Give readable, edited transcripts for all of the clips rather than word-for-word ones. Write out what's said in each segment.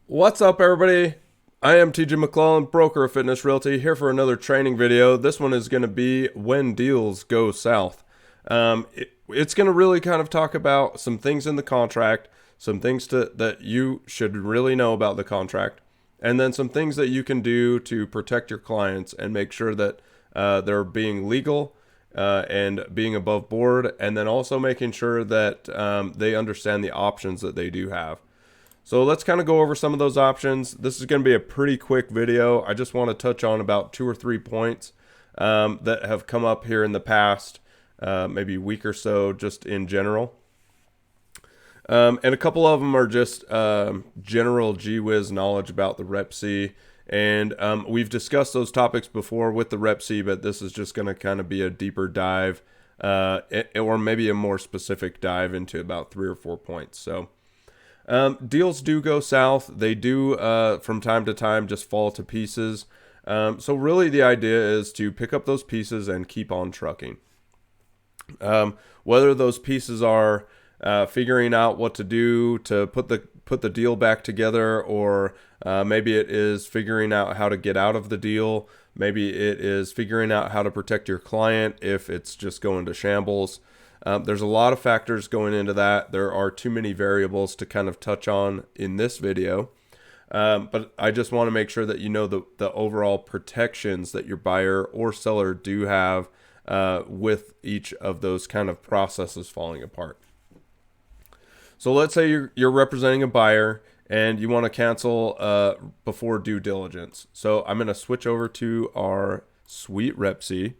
What's up, everybody? I am TJ McClellan, broker of Fitness Realty, here for another training video. This one is going to be when deals go south. It's going to really kind of talk about some things in the contract, some things that you should really know about the contract, and then some things that you can do to protect your clients and make sure that they're being legal and being above board, and then also making sure that they understand the options that they do have. So let's kind of go over some of those options. This is going to be a pretty quick video. I just want to touch on about 2 or 3 points that have come up here in the past, maybe a week or so, just in general. And a couple of them are just general gee whiz knowledge about the Rep C. And we've discussed those topics before with the Rep C, but this is just going to kind of be a deeper dive or maybe a more specific dive into about 3 or 4 points. So deals do go south. They do, from time to time, just fall to pieces. So really the idea is to pick up those pieces and keep on trucking. Whether those pieces are figuring out what to do to put the deal back together, or maybe it is figuring out how to get out of the deal. Maybe it is figuring out how to protect your client if it's just going to shambles. There's a lot of factors going into that. There are too many variables to kind of touch on in this video. But I just want to make sure that you know the overall protections that your buyer or seller do have with each of those kind of processes falling apart. So let's say you're representing a buyer and you want to cancel before due diligence. So I'm going to switch over to our sweet Rep C.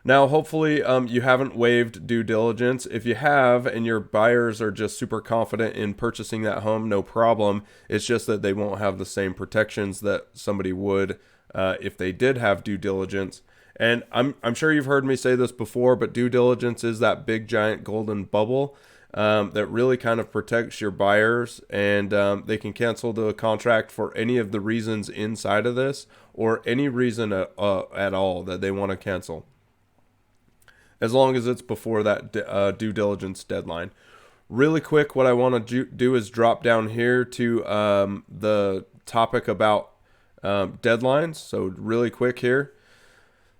Now, hopefully you haven't waived due diligence. If you have and your buyers are just super confident in purchasing that home, no problem. It's just that they won't have the same protections that somebody would if they did have due diligence. And I'm sure you've heard me say this before, but due diligence is that big giant golden bubble that really kind of protects your buyers, and they can cancel the contract for any of the reasons inside of this, or any reason at all that they want to cancel, as long as it's before that due diligence deadline. Really quick, what I want to do is drop down here to the topic about deadlines. So really quick here.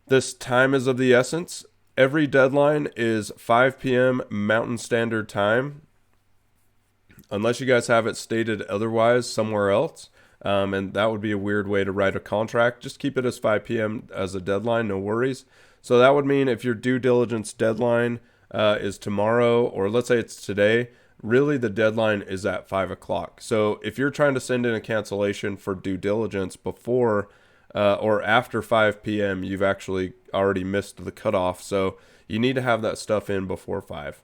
This time is of the essence. Every deadline is 5 p.m. Mountain Standard Time, unless you guys have it stated otherwise somewhere else. And that would be a weird way to write a contract. Just keep it as 5 p.m. as a deadline, no worries. So that would mean if your due diligence deadline is tomorrow, or let's say it's today, really the deadline is at 5 o'clock. So if you're trying to send in a cancellation for due diligence before or after 5 p.m., you've actually already missed the cutoff. So you need to have that stuff in before 5.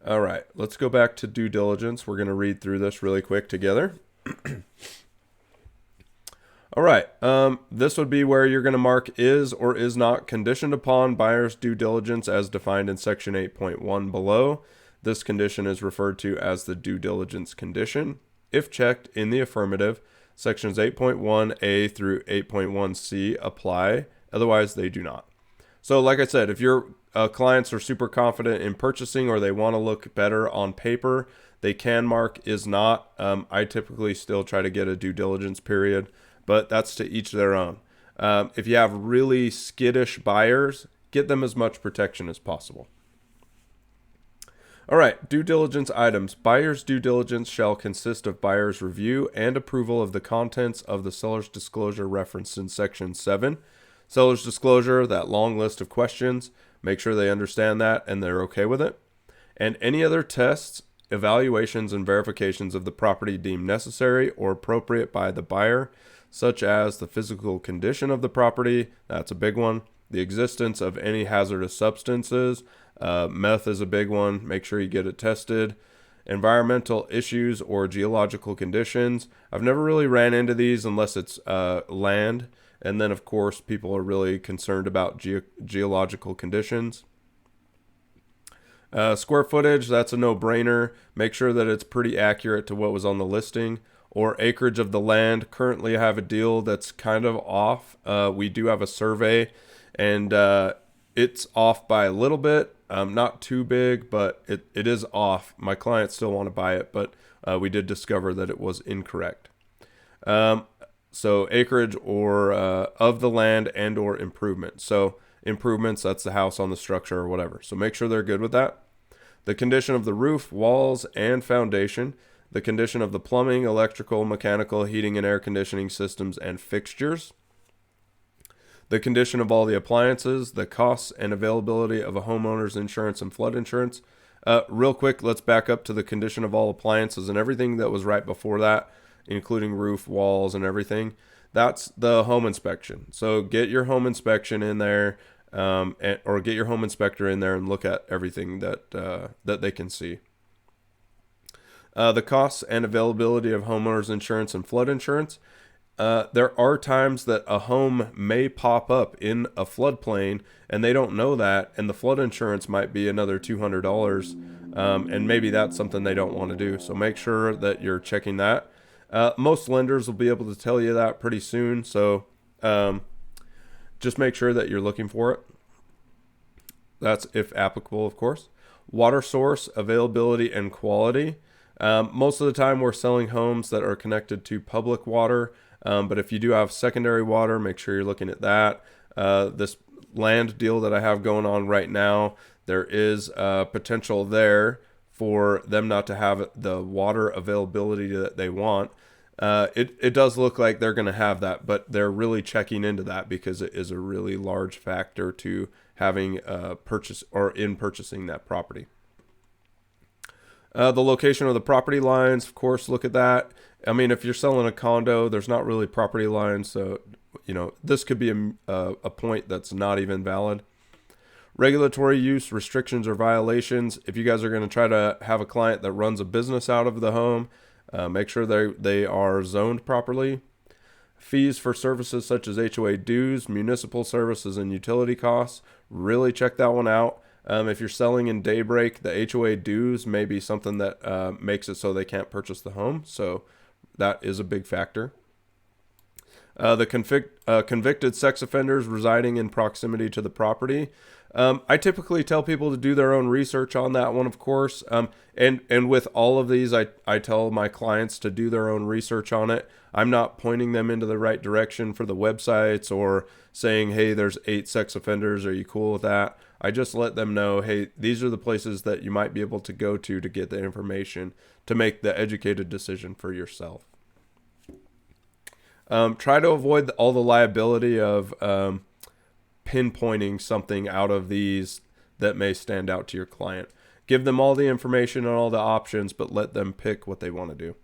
All right, let's go back to due diligence. We're going to read through this really quick together. All right, this would be where you're going to mark is or is not conditioned upon buyer's due diligence as defined in section 8.1 below. This condition is referred to as the due diligence condition. If checked in the affirmative, sections 8.1a through 8.1c apply, otherwise they do not. So like I said, if your clients are super confident in purchasing or they want to look better on paper, they can mark is not. I typically still try to get a due diligence period, but that's to each their own. If you have really skittish buyers, get them as much protection as possible. All right, due diligence items. Buyer's due diligence shall consist of buyer's review and approval of the contents of the seller's disclosure referenced in section 7. Seller's disclosure, that long list of questions, make sure they understand that and they're okay with it. And any other tests, evaluations, and verifications of the property deemed necessary or appropriate by the buyer, such as the physical condition of the property, that's a big one, the existence of any hazardous substances, meth is a big one, make sure you get it tested, environmental issues or geological conditions. I've never really ran into these unless it's land, and then of course people are really concerned about geological conditions. Square footage, that's a no-brainer. Make sure that it's pretty accurate to what was on the listing. Or acreage of the land. Currently I have a deal that's kind of off. We do have a survey, and it's off by a little bit, not too big, but it is off. My clients still want to buy it, but we did discover that it was incorrect. So acreage or of the land and or improvement. So improvements, that's the house on the structure or whatever. So make sure they're good with that. The condition of the roof, walls, and foundation. The condition of the plumbing, electrical, mechanical, heating and air conditioning systems and fixtures. The condition of all the appliances, the costs and availability of a homeowner's insurance and flood insurance. Real quick, let's back up to the condition of all appliances and everything that was right before that, including roof, walls, and everything. That's the home inspection. So get your home inspection in there, or get your home inspector in there and look at everything that they can see. The costs and availability of homeowners insurance and flood insurance. There are times that a home may pop up in a floodplain and they don't know that, and the flood insurance might be another $200, and maybe that's something they don't want to do. So make sure that you're checking that. Most lenders will be able to tell you that pretty soon, so just make sure that you're looking for it. That's if applicable, of course. Water source, availability, and quality. Most of the time we're selling homes that are connected to public water, but if you do have secondary water, make sure you're looking at that. This land deal that I have going on right now, there is potential there for them not to have the water availability that they want. It does look like they're going to have that, but they're really checking into that because it is a really large factor to having purchase or in purchasing that property. The location of the property lines, of course, look at that. I mean, if you're selling a condo, there's not really property lines, so this could be a point that's not even valid. Regulatory use, restrictions, or violations. If you guys are going to try to have a client that runs a business out of the home, make sure they are zoned properly. Fees for services such as HOA dues, municipal services, and utility costs. Really check that one out. If you're selling in Daybreak, the HOA dues may be something that makes it so they can't purchase the home. So that is a big factor. The convicted sex offenders residing in proximity to the property. I typically tell people to do their own research on that one, of course. And with all of these, I tell my clients to do their own research on it. I'm not pointing them into the right direction for the websites or saying, hey, there's 8 sex offenders. Are you cool with that? I just let them know, hey, these are the places that you might be able to go to get the information to make the educated decision for yourself. Try to avoid all the liability of pinpointing something out of these that may stand out to your client. Give them all the information and all the options, but let them pick what they want to do.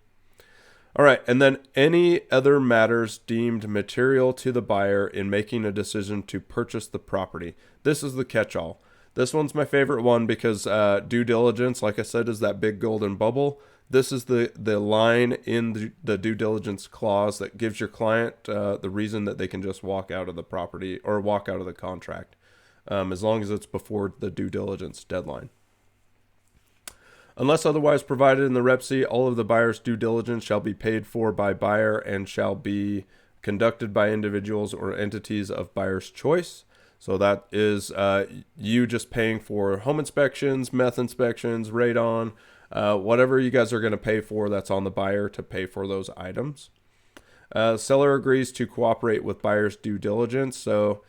All right, and then any other matters deemed material to the buyer in making a decision to purchase the property. This is the catch-all. This one's my favorite one because due diligence, like I said, is that big golden bubble. This is the line in the due diligence clause that gives your client the reason that they can just walk out of the property or walk out of the contract, as long as it's before the due diligence deadline. Unless otherwise provided in the REPC, all of the buyer's due diligence shall be paid for by buyer and shall be conducted by individuals or entities of buyer's choice. So that is you just paying for home inspections, meth inspections, radon, whatever you guys are going to pay for, that's on the buyer to pay for those items. Seller agrees to cooperate with buyer's due diligence. So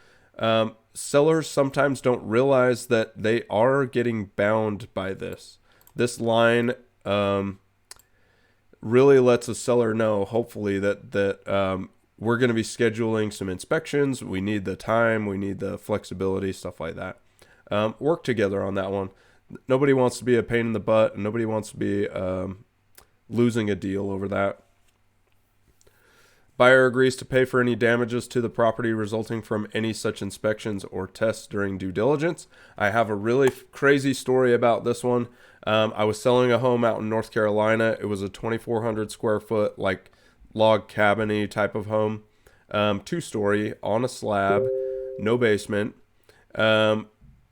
sellers sometimes don't realize that they are getting bound by this. This line really lets a seller know, hopefully, that we're going to be scheduling some inspections. We need the time. We need the flexibility, stuff like that. Work together on that one. Nobody wants to be a pain in the butt, and nobody wants to be losing a deal over that. Buyer agrees to pay for any damages to the property resulting from any such inspections or tests during due diligence. I have a really crazy story about this one. I was selling a home out in North Carolina. It was a 2,400 square foot, like log cabin-y type of home. 2-story on a slab, no basement.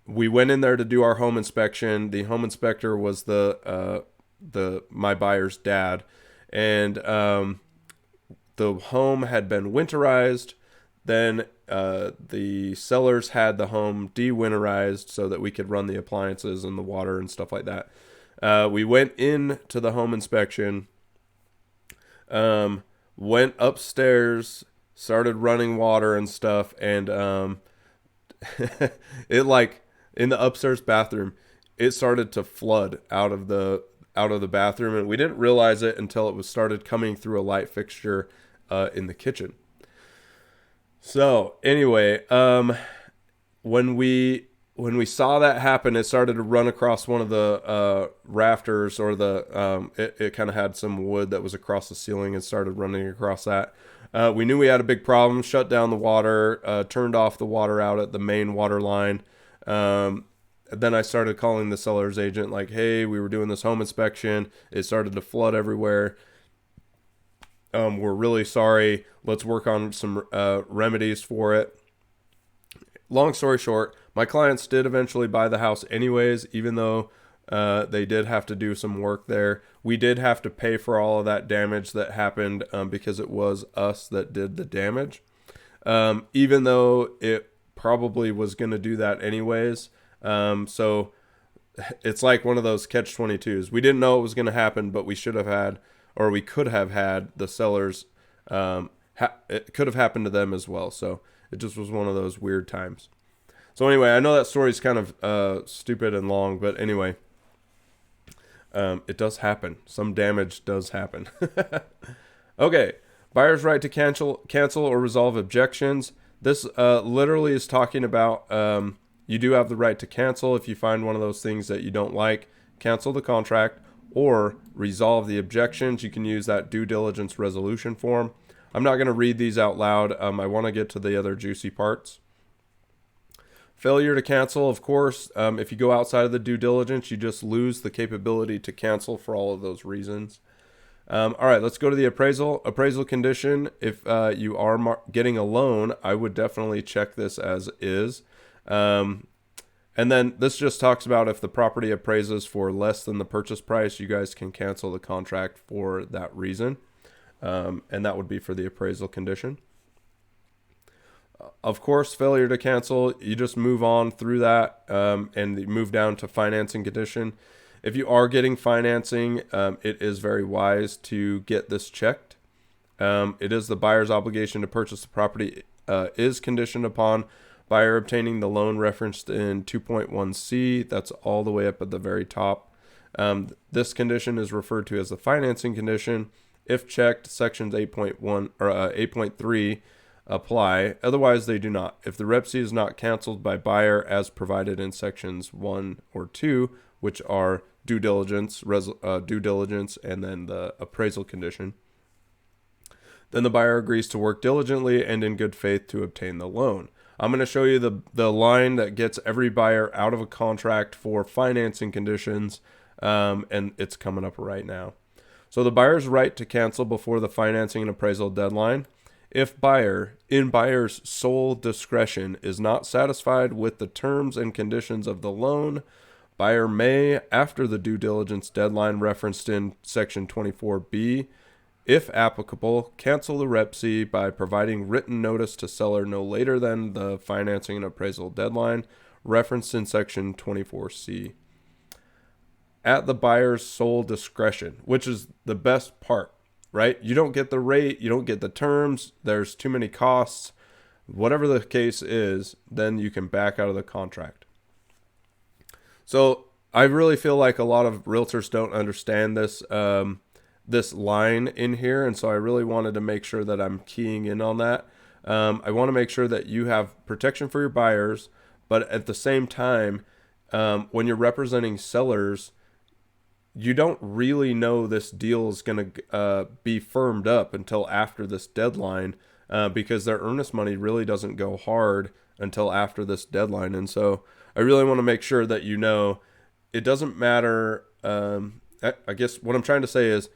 We went in there to do our home inspection. The home inspector was my buyer's dad, and the home had been winterized. Then the sellers had the home de-winterized so that we could run the appliances and the water and stuff like that. We went in to the home inspection, went upstairs, started running water and stuff, and it like in the upstairs bathroom, it started to flood out of the bathroom, and we didn't realize it until it was started coming through a light fixture in the kitchen. So anyway, when we saw that happen, it started to run across one of the rafters, or it kind of had some wood that was across the ceiling and started running across that. We knew we had a big problem, shut down the water, turned off the water out at the main water line. Then I started calling the seller's agent like, hey, we were doing this home inspection. It started to flood everywhere. We're really sorry. Let's work on some remedies for it. Long story short, my clients did eventually buy the house anyways, even though they did have to do some work there. We did have to pay for all of that damage that happened because it was us that did the damage. Even though it probably was going to do that anyways. So it's like one of those catch-22s. We didn't know it was going to happen, but we should have had, or we could have had the sellers, it could have happened to them as well. So it just was one of those weird times. So anyway, I know that story is kind of stupid and long, but anyway, it does happen. Some damage does happen. Okay, buyer's right to cancel or resolve objections. This literally is talking about you do have the right to cancel if you find one of those things that you don't like. Cancel the contract or resolve the objections. You can use that due diligence resolution form. I'm not going to read these out loud. I want to get to the other juicy parts. Failure to cancel, of course, if you go outside of the due diligence, you just lose the capability to cancel for all of those reasons. All right, let's go to the appraisal. Appraisal condition. If you are getting a loan, I would definitely check this as is. And then this just talks about if the property appraises for less than the purchase price, you guys can cancel the contract for that reason. And that would be for the appraisal condition. Of course, failure to cancel, you just move on through that and you move down to financing condition. If you are getting financing, it is very wise to get this checked. It is the buyer's obligation to purchase the property is conditioned upon buyer obtaining the loan referenced in 2.1c. That's all the way up at the very top. This condition is referred to as the financing condition. If checked, sections 8.1 or 8.3 apply. Otherwise, they do not. If the Rep C is not canceled by buyer as provided in sections 1 or 2, which are due diligence, and then the appraisal condition, then the buyer agrees to work diligently and in good faith to obtain the loan. I'm going to show you the line that gets every buyer out of a contract for financing conditions, and it's coming up right now. So the buyer's right to cancel before the financing and appraisal deadline. If buyer, in buyer's sole discretion, is not satisfied with the terms and conditions of the loan, buyer may, after the due diligence deadline referenced in section 24B, if applicable, cancel the Rep C by providing written notice to seller no later than the financing and appraisal deadline referenced in section 24C. At the buyer's sole discretion, which is the best part, right? You don't get the rate, you don't get the terms, there's too many costs. Whatever the case is, then you can back out of the contract. So I really feel like a lot of realtors don't understand this this line in here, and so I really wanted to make sure that I'm keying in on that. I want to make sure that you have protection for your buyers, but at the same time, when you're representing sellers, you don't really know this deal is going to be firmed up until after this deadline, because their earnest money really doesn't go hard until after this deadline. And so I really want to make sure that you know it doesn't matter. I guess what I'm trying to say is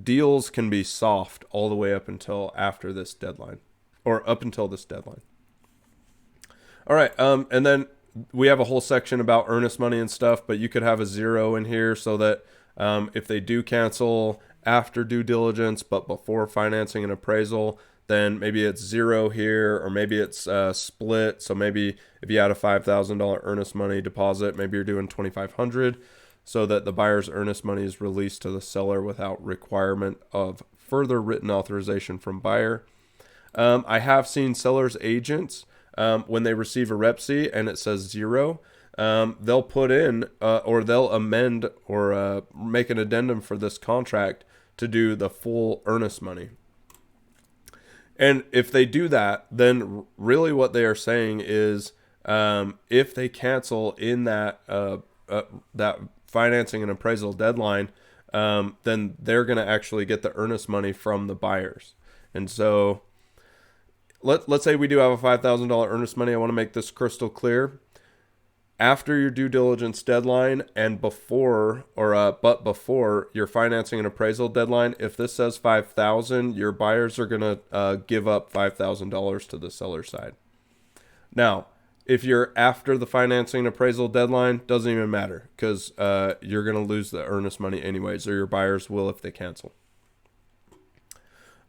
deals can be soft all the way up until after this deadline, or up until this deadline. All right. And then we have a whole section about earnest money and stuff, but you could have a 0 in here so that if they do cancel after due diligence, but before financing and appraisal, then maybe it's zero here, or maybe it's split. So maybe if you had a $5,000 earnest money deposit, maybe you're doing $2,500, so that the buyer's earnest money is released to the seller without requirement of further written authorization from buyer. I have seen sellers' agents, when they receive a REPC and it says zero, they'll put in or they'll amend or make an addendum for this contract to do the full earnest money. And if they do that, then really what they are saying is, if they cancel in that that financing and appraisal deadline, then they're going to actually get the earnest money from the buyers. And so let's say we do have a $5,000 earnest money. I want to make this crystal clear. After your due diligence deadline and before your financing and appraisal deadline, if this says $5,000, your buyers are going to give up $5,000 to the seller side. Now, if you're after the financing and appraisal deadline, doesn't even matter, because you're going to lose the earnest money anyways, or your buyers will if they cancel.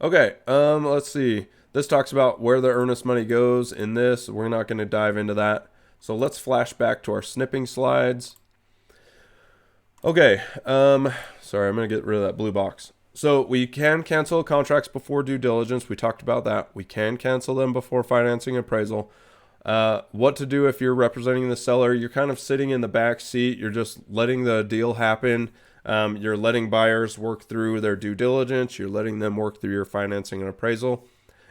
Okay, let's see. This talks about where the earnest money goes in this. We're not going to dive into that. So let's flash back to our snipping slides. Okay, sorry, I'm going to get rid of that blue box. So we can cancel contracts before due diligence. We talked about that. We can cancel them before financing appraisal. What to do if you're representing the seller. You're kind of sitting in the back seat. You're just letting the deal happen. You're letting buyers work through their due diligence. You're letting them work through your financing and appraisal.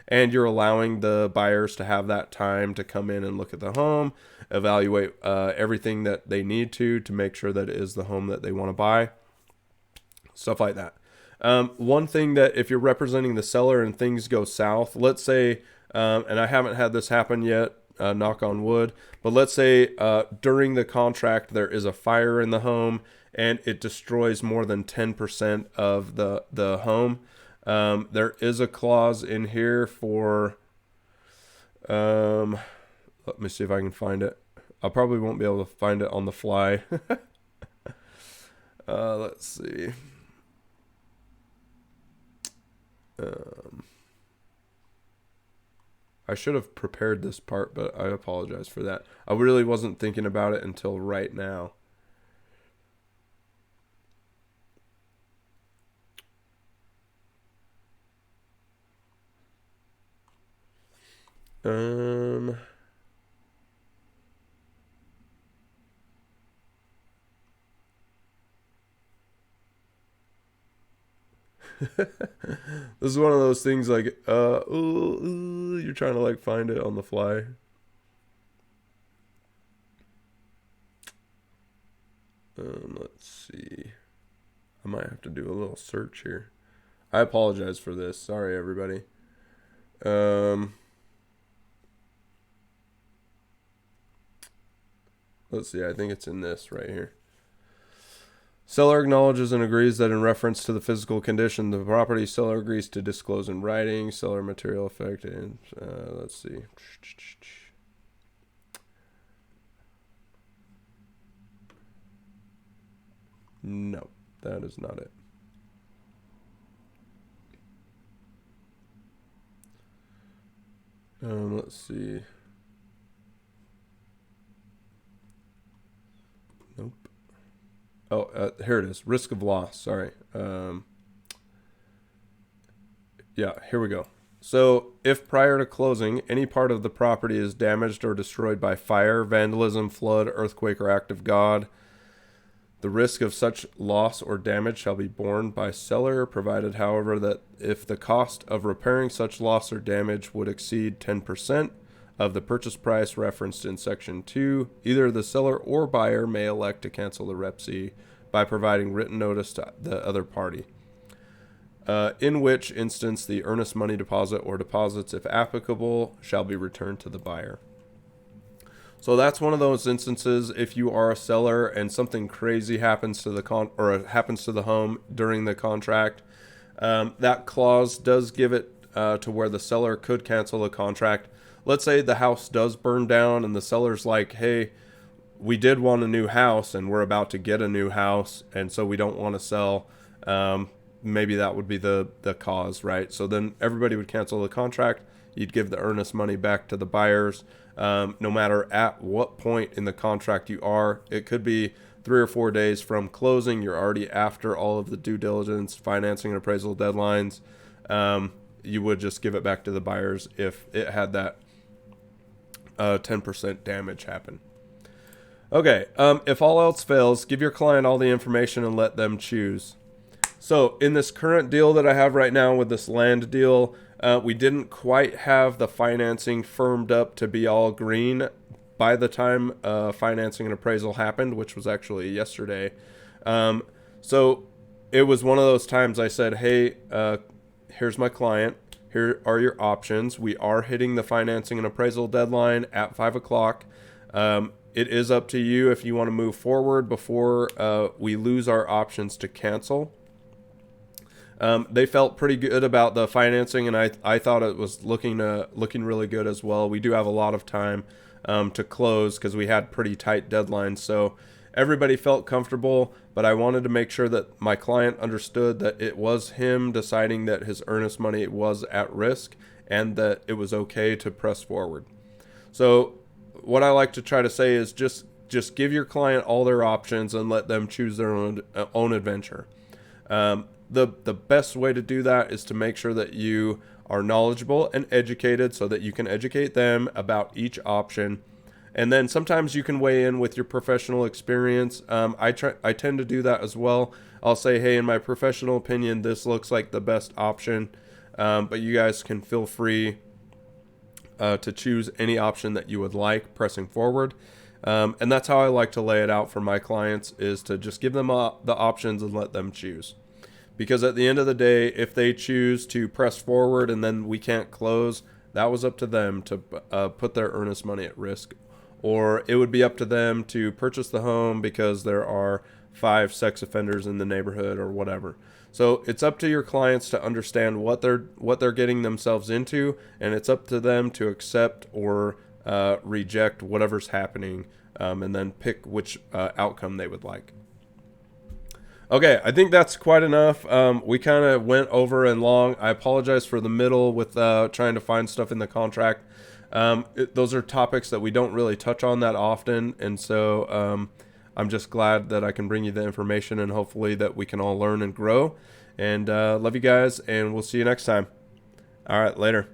And you're allowing the buyers to have that time to come in and look at the home, evaluate everything that they need to make sure that it is the home that they want to buy, stuff like that. One thing that if you're representing the seller and things go south, let's say, and I haven't had this happen yet, knock on wood, but let's say during the contract there is a fire in the home and it destroys more than 10% of the home. There is a clause in here for, let me see if I can find it. I probably won't be able to find it on the fly. Let's see. I should have prepared this part, but I apologize for that. I really wasn't thinking about it until right now. This is one of those things like, you're trying to like find it on the fly. Let's see. I might have to do a little search here. I apologize for this. Sorry, everybody. Let's see. I think it's in this right here. Seller acknowledges and agrees that in reference to the physical condition of the property, seller agrees to disclose in writing, seller material affected. Let's see. No, that is not it. Let's see. Nope. Oh, here it is. Risk of loss. Sorry. Yeah, here we go. So if prior to closing, any part of the property is damaged or destroyed by fire, vandalism, flood, earthquake, or act of God, the risk of such loss or damage shall be borne by seller, provided, however, that if the cost of repairing such loss or damage would exceed 10% of the purchase price referenced in Section 2, either the seller or buyer may elect to cancel the REPC by providing written notice to the other party, in which instance the earnest money deposit or deposits, if applicable, shall be returned to the buyer. So that's one of those instances. If you are a seller and something crazy happens to the happens to the home during the contract, that clause does give it to where the seller could cancel the contract. Let's say the house does burn down and the seller's like, hey, we did want a new house and we're about to get a new house, and so we don't want to sell. maybe that would be the cause, right? So then everybody would cancel the contract. You'd give the earnest money back to the buyers. No matter at what point in the contract you are, it could be 3 or 4 days from closing. You're already after all of the due diligence, financing, and appraisal deadlines. You would just give it back to the buyers if it had that 10% damage happen. Okay, if all else fails, give your client all the information and let them choose. So in this current deal that I have right now with this land deal, we didn't quite have the financing firmed up to be all green by the time financing and appraisal happened, which was actually yesterday. So it was one of those times I said, hey, here's my client. Here are your options. We are hitting the financing and appraisal deadline at 5 o'clock. It is up to you if you want to move forward before we lose our options to cancel. They felt pretty good about the financing, and I thought it was looking really good as well. We do have a lot of time to close because we had pretty tight deadlines, so everybody felt comfortable, but I wanted to make sure that my client understood that it was him deciding that his earnest money was at risk and that it was okay to press forward. So what I like to try to say is just give your client all their options and let them choose their own adventure. The best way to do that is to make sure that you are knowledgeable and educated so that you can educate them about each option. And then sometimes you can weigh in with your professional experience. I tend to do that as well. I'll say, hey, in my professional opinion, this looks like the best option. But you guys can feel free to choose any option that you would like pressing forward. And that's how I like to lay it out for my clients, is to just give them the options and let them choose. Because at the end of the day, if they choose to press forward and then we can't close, that was up to them to put their earnest money at risk. Or it would be up to them to purchase the home because there are 5 sex offenders in the neighborhood or whatever. So it's up to your clients to understand what they're getting themselves into, and it's up to them to accept or reject whatever's happening, and then pick which outcome they would like. Okay, I think that's quite enough. We kind of went over and long. I apologize for the middle with trying to find stuff in the contract. Those are topics that we don't really touch on that often, and so I'm just glad that I can bring you the information, and hopefully that we can all learn and grow. And love you guys, and we'll see you next time. All right, later.